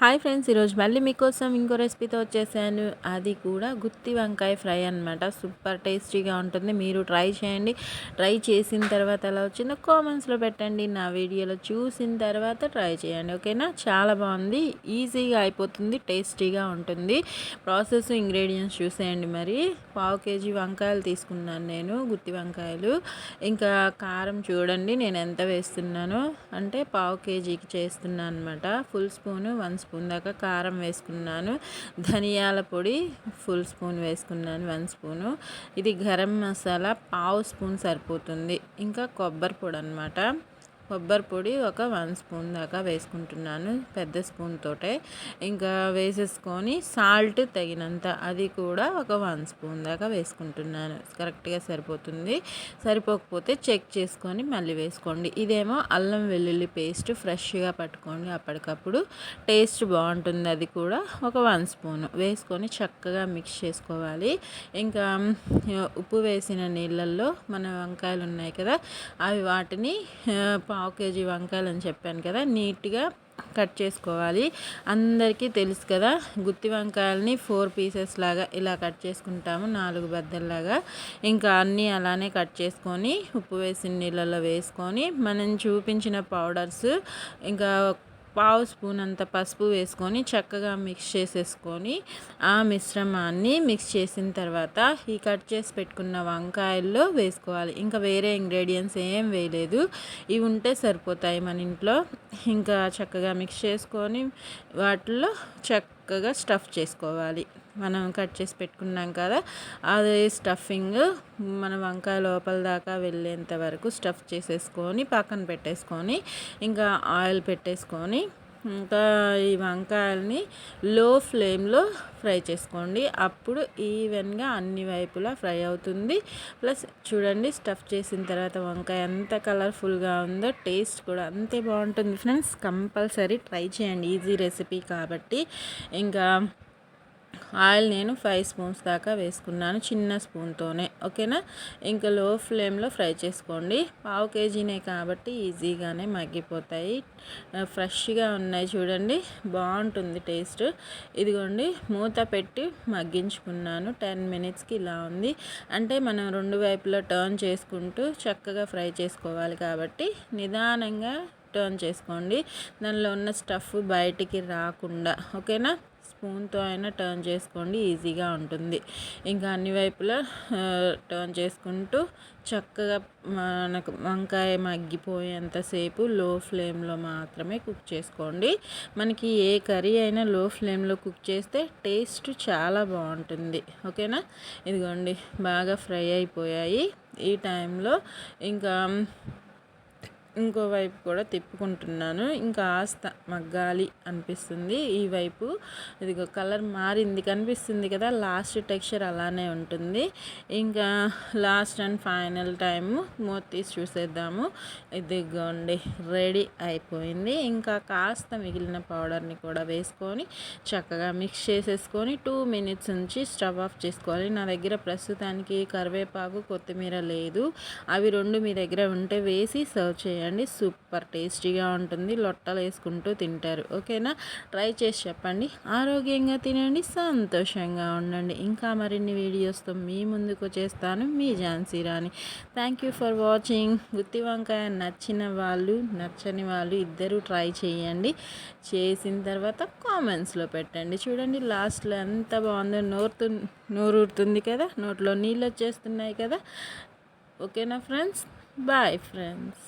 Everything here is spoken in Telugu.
హాయ్ ఫ్రెండ్స్, ఈరోజు మళ్ళీ మీకోసం ఇంకో రెసిపీతో వచ్చేసాను. అది కూడా గుత్తి వంకాయ ఫ్రై అనమాట. సూపర్ టేస్టీగా ఉంటుంది. మీరు ట్రై చేయండి. ట్రై చేసిన తర్వాత ఎలా వచ్చిందో కామెంట్స్లో పెట్టండి. నా వీడియోలో చూసిన తర్వాత ట్రై చేయండి, ఓకేనా? చాలా బాగుంది, ఈజీగా అయిపోతుంది, టేస్టీగా ఉంటుంది. ప్రాసెస్ ఇంగ్రీడియంట్స్ చూసేయండి. మరి 1/2 kg వంకాయలు తీసుకున్నాను నేను, గుత్తి వంకాయలు. ఇంకా కారం చూడండి నేను ఎంత వేస్తున్నానో, అంటే 1/2 kgకి చేస్తున్నాను అనమాట. ఫుల్ స్పూను 1 స్పూన్ దాకా కారం వేసుకున్నాను. ధనియాల పొడి ఫుల్ స్పూన్ వేసుకున్నాను, 1 స్పూను. ఇది గరం మసాలా 1/2 స్పూన్ సరిపోతుంది. ఇంకా కొబ్బరి పొడి అనమాట. కొబ్బరి పొడి ఒక 1 స్పూన్ దాకా వేసుకుంటున్నాను, పెద్ద స్పూన్ తోటే. ఇంకా వేసేసుకొని సాల్ట్ తగినంత, అది కూడా ఒక 1 స్పూన్ దాకా వేసుకుంటున్నాను. కరెక్ట్గా సరిపోతుంది. సరిపోకపోతే చెక్ చేసుకొని మళ్ళీ వేసుకోండి. ఇదేమో అల్లం వెల్లుల్లి పేస్ట్ ఫ్రెష్గా పట్టుకోండి, అప్పటికప్పుడు టేస్ట్ బాగుంటుంది. అది కూడా ఒక 1 స్పూన్ వేసుకొని చక్కగా మిక్స్ చేసుకోవాలి. ఇంకా ఉప్పు వేసిన నీళ్ళల్లో మన వంకాయలు ఉన్నాయి కదా, అవి వాటిని 1/2 kg వంకాయలు అని చెప్పాను కదా, నీట్గా కట్ చేసుకోవాలి. అందరికీ తెలుసు కదా, గుత్తి వంకాయలని 4 పీసెస్ లాగా ఇలా కట్ చేసుకుంటాము, 4 బద్దల్లాగా. ఇంకా అన్నీ అలానే కట్ చేసుకొని ఉప్పు వేసిన నీళ్ళలో వేసుకొని మనం చూపించిన పౌడర్స్, ఇంకా 1/2 స్పూన్ అంత పసుపు వేసుకొని చక్కగా మిక్స్ చేసేసుకొని ఆ మిశ్రమాన్ని మిక్స్ చేసిన తర్వాత ఈ కట్ చేసి పెట్టుకున్న వంకాయల్లో వేసుకోవాలి. ఇంకా వేరే ఇంగ్రీడియంట్స్ ఏం వేయలేదు, ఇవి ఉంటే సరిపోతాయి మన ఇంట్లో. ఇంకా చక్కగా మిక్స్ చేసుకొని వాటిల్లో చక్కగా స్టఫ్ చేసుకోవాలి. మనం కట్ చేసి పెట్టుకున్నాం కదా, అదే స్టఫింగ్ మన వంకాయ లోపల దాకా వెళ్ళేంత వరకు స్టఫ్ చేసేసుకొని పక్కన పెట్టేసుకొని, ఇంకా ఆయిల్ పెట్టేసుకొని, ఇంకా ఈ వంకాయల్ని లో ఫ్లేమ్లో ఫ్రై చేసుకోండి. అప్పుడు ఈవెన్గా అన్ని వైపులా ఫ్రై అవుతుంది. ప్లస్ చూడండి, స్టఫ్ చేసిన తర్వాత వంకాయ ఎంత కలర్ఫుల్గా ఉందో, టేస్ట్ కూడా అంతే బాగుంటుంది. ఫ్రెండ్స్, కంపల్సరీ ట్రై చేయండి, ఈజీ రెసిపీ కాబట్టి. ఇంకా ఆయిల్ నేను 5 స్పూన్స్ దాకా వేసుకున్నాను, చిన్న స్పూన్తోనే, ఓకేనా? ఇంకా లో ఫ్లేమ్లో ఫ్రై చేసుకోండి. 1/2 kgనే కాబట్టి ఈజీగానే మగ్గిపోతాయి. ఫ్రెష్గా ఉన్నాయి చూడండి, బాగుంటుంది టేస్ట్. ఇదిగోండి, మూత పెట్టి మగ్గించుకున్నాను 10 మినిట్స్కి. ఇలా ఉంది అంటే మనం 2 వైపులా టర్న్ చేసుకుంటూ చక్కగా ఫ్రై చేసుకోవాలి కాబట్టి నిదానంగా టర్న్ చేసుకోండి, దానిలో ఉన్న స్టఫ్ బయటికి రాకుండా, ఓకేనా? స్పూన్తో అయినా టర్న్ చేసుకోండి, ఈజీగా ఉంటుంది. ఇంకా అన్ని వైపులా టర్న్ చేసుకుంటూ చక్కగా మనకు వంకాయ మగ్గిపోయేంతసేపు లో ఫ్లేమ్లో మాత్రమే కుక్ చేసుకోండి. మనకి ఏ కర్రీ అయినా లో ఫ్లేమ్లో కుక్ చేస్తే టేస్ట్ చాలా బాగుంటుంది, ఓకేనా? ఇదిగోండి, బాగా ఫ్రై అయిపోయాయి. ఈ టైంలో ఇంకా ఇంకో వైపు కూడా తిప్పుకుంటున్నాను. ఇంకా ఆస్త మగ్గాలి అనిపిస్తుంది. ఈ వైపు ఇదిగో కలర్ మారింది, కనిపిస్తుంది కదా, లాస్ట్ టెక్స్చర్ అలానే ఉంటుంది. ఇంకా లాస్ట్ అండ్ ఫైనల్ టైము మూత తీసి చూసేద్దాము. ఇదిగోండి, రెడీ అయిపోయింది. ఇంకా కాస్త మిగిలిన పౌడర్ని కూడా వేసుకొని చక్కగా మిక్స్ చేసేసుకొని 2 మినిట్స్ నుంచి స్టవ్ ఆఫ్ చేసుకోవాలి. నా దగ్గర ప్రస్తుతానికి కరివేపాకు, కొత్తిమీర లేదు. అవి 2 మీ దగ్గర ఉంటే వేసి సర్వ్ చేయండి. సూపర్ టేస్టీగా ఉంటుంది, లొట్టలు వేసుకుంటూ తింటారు, ఓకేనా? ట్రై చేసి చెప్పండి. ఆరోగ్యంగా తినండి, సంతోషంగా ఉండండి. ఇంకా మరిన్ని వీడియోస్తో మీ ముందుకు చేస్తాను, మీ Jhansi Rani. Thank you for watching. గుత్తి వంకాయ నచ్చిన వాళ్ళు, నచ్చని వాళ్ళు ఇద్దరూ ట్రై చేయండి. చేసిన తర్వాత కామెంట్స్లో పెట్టండి. చూడండి, లాస్ట్లో ఎంత బాగుందో, నోరూరుతుంది కదా, నోట్లో నీళ్ళు వచ్చేస్తున్నాయి కదా, ఓకేనా ఫ్రెండ్స్? Bye friends.